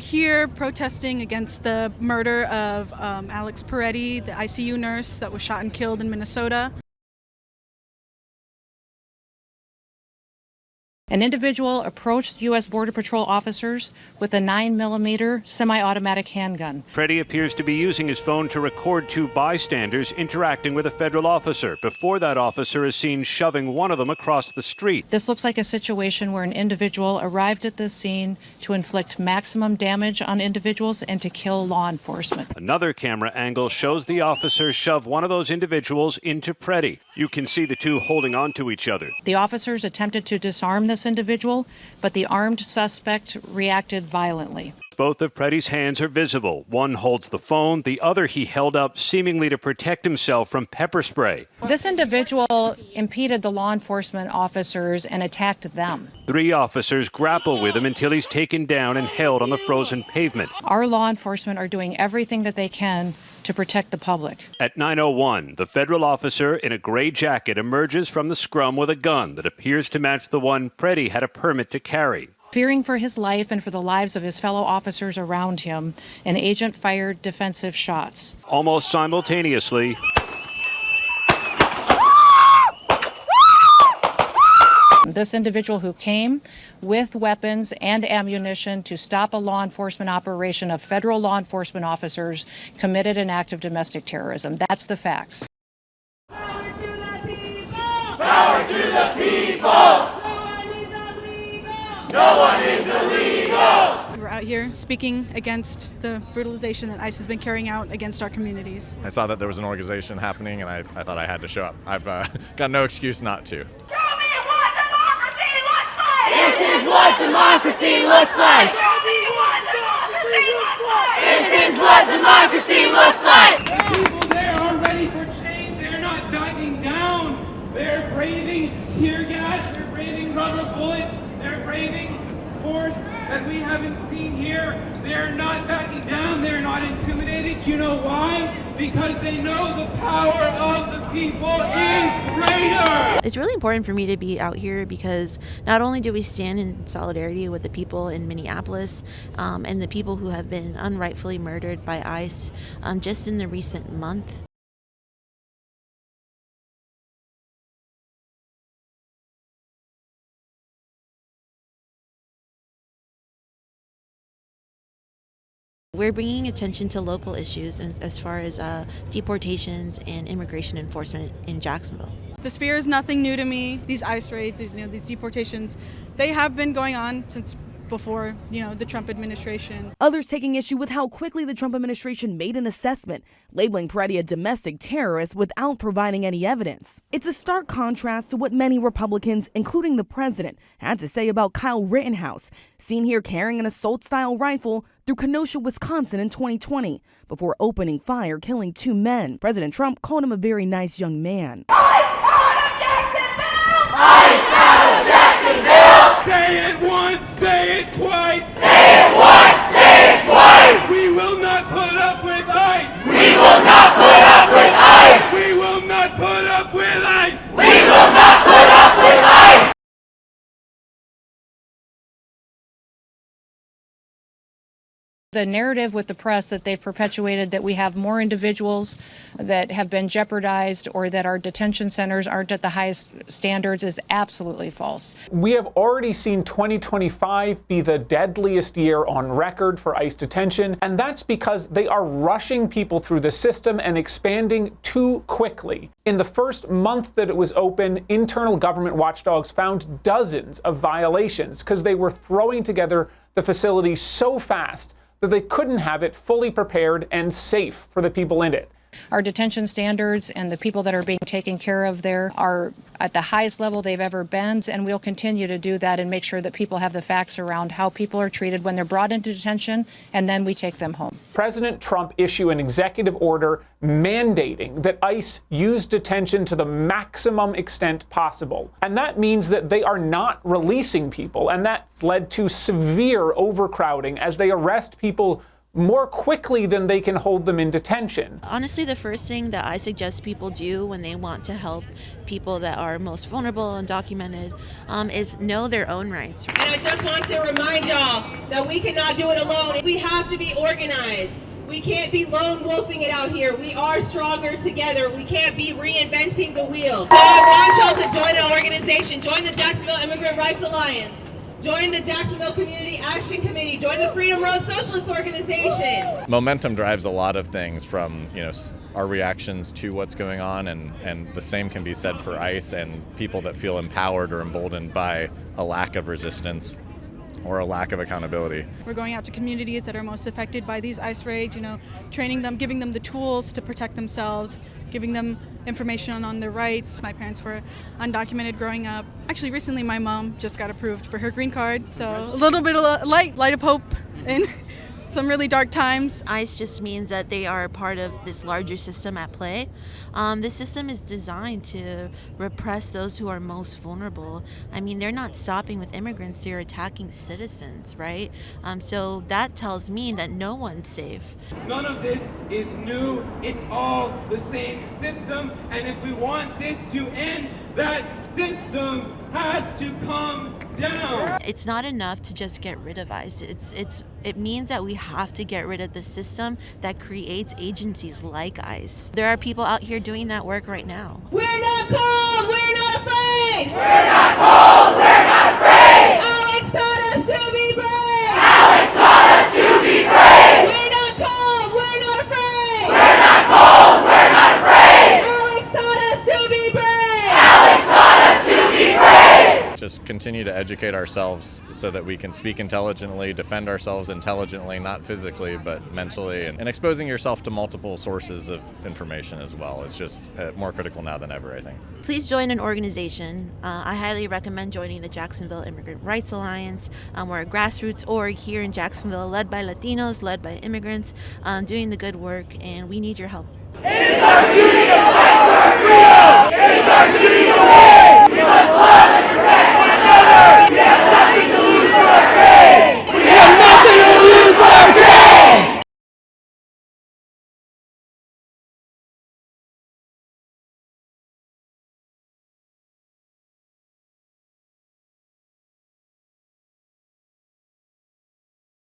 here protesting against the murder of Alex Pretti, the I.C.E. nurse that was shot and killed in Minnesota. An individual approached U.S. Border Patrol officers with a 9mm semi-automatic handgun. Pretti appears to be using his phone to record two bystanders interacting with a federal officer before that officer is seen shoving one of them across the street. This looks like a situation where an individual arrived at this scene to inflict maximum damage on individuals and to kill law enforcement. Another camera angle shows the officer shove one of those individuals into Pretti. You can see the two holding on to each other. The officers attempted to disarm this individual, but the armed suspect reacted violently. Both of Pretti's hands are visible. One holds the phone, the other he held up seemingly to protect himself from pepper spray. This individual impeded the law enforcement officers and attacked them. 3 officers grapple with him until he's taken down and held on the frozen pavement. Our law enforcement are doing everything that they can to protect the public. At 9:01, the federal officer in a gray jacket emerges from the scrum with a gun that appears to match the one Pretti had a permit to carry. Fearing for his life and for the lives of his fellow officers around him, an agent fired defensive shots. Almost simultaneously, this individual who came with weapons and ammunition to stop a law enforcement operation of federal law enforcement officers committed an act of domestic terrorism. That's the facts. Power to the people! Power to the people! No one is illegal! We're out here speaking against the brutalization that ICE has been carrying out against our communities. I saw that there was an organization happening, and I thought I had to show up. I've got no excuse not to. Show me what democracy looks like! This is what democracy looks like! Show me what democracy looks like! This is what democracy looks like! The people there are ready for change. They're not backing down. They're braving tear gas. They're braving rubber bullets. They're braving force that we haven't seen here. They're not backing down. They're not intimidated. You know why? Because they know the power of the people is greater. It's really important for me to be out here because not only do we stand in solidarity with the people in Minneapolis and the people who have been unrightfully murdered by ICE just in the recent month. We're bringing attention to local issues as far as deportations and immigration enforcement in Jacksonville. This fear is nothing new to me. These ICE raids, these deportations, they have been going on since before, the Trump administration. Others taking issue with how quickly the Trump administration made an assessment, labeling Pretti a domestic terrorist without providing any evidence. It's a stark contrast to what many Republicans, including the president, had to say about Kyle Rittenhouse, seen here carrying an assault-style rifle through Kenosha, Wisconsin in 2020, before opening fire, killing 2 men. President Trump called him a very nice young man. ICE out of Jacksonville! ICE out of Jacksonville! Say it once, say it twice. Say it once, say it twice. We will not put up with ICE. We will not put up with ICE. We will not put up with ICE. We will not put up with ICE. The narrative with the press that they've perpetuated that we have more individuals that have been jeopardized or that our detention centers aren't at the highest standards is absolutely false. We have already seen 2025 be the deadliest year on record for ICE detention, and that's because they are rushing people through the system and expanding too quickly. In the first month that it was open, internal government watchdogs found dozens of violations because they were throwing together the facility so fast that they couldn't have it fully prepared and safe for the people in it. Our detention standards and the people that are being taken care of there are at the highest level they've ever been, and we'll continue to do that and make sure that people have the facts around how people are treated when they're brought into detention, and then we take them home. President Trump issued an executive order mandating that ICE use detention to the maximum extent possible. And that means that they are not releasing people, and that's led to severe overcrowding as they arrest people more quickly than they can hold them in detention. Honestly, the first thing that I suggest people do when they want to help people that are most vulnerable and undocumented is know their own rights. And I just want to remind y'all that we cannot do it alone. We have to be organized. We can't be lone wolfing it out here. We are stronger together. We can't be reinventing the wheel. So I want y'all to join an organization. Join the Jacksonville Immigrant Rights Alliance. Join the Jacksonville Community Action Committee. Join the Freedom Road Socialist Organization. Momentum drives a lot of things, from our reactions to what's going on, and the same can be said for ICE and people that feel empowered or emboldened by a lack of resistance or a lack of accountability. We're going out to communities that are most affected by these ICE raids, training them, giving them the tools to protect themselves, giving them information on their rights. My parents were undocumented growing up. Actually, recently my mom just got approved for her green card, so a little bit of light of hope in some really dark times. ICE just means that they are a part of this larger system at play. This system is designed to repress those who are most vulnerable. I mean, they're not stopping with immigrants, they're attacking citizens, right? So that tells me that no one's safe. None of this is new. It's all the same system. And if we want this to end, that system has to come down. It's not enough to just get rid of ICE. It means that we have to get rid of the system that creates agencies like ICE. There are people out here doing that work right now. We're not cold. We're not afraid. We're not cold, we're not afraid. Alex taught us to be brave. Alex taught us to be brave. We're not cold. We're not afraid. We're not cold, we're not afraid. Alex taught us to be brave. Alex taught us to be brave. Just continue to educate ourselves so that we can speak intelligently, defend ourselves intelligently, not physically, but mentally, and exposing yourself to multiple sources of information as well. It's just more critical now than ever, I think. Please join an organization. I highly recommend joining the Jacksonville Immigrant Rights Alliance. We're a grassroots org here in Jacksonville, led by Latinos, led by immigrants, doing the good work, and we need your help. It is our duty to fight for our freedom. It is our duty to win.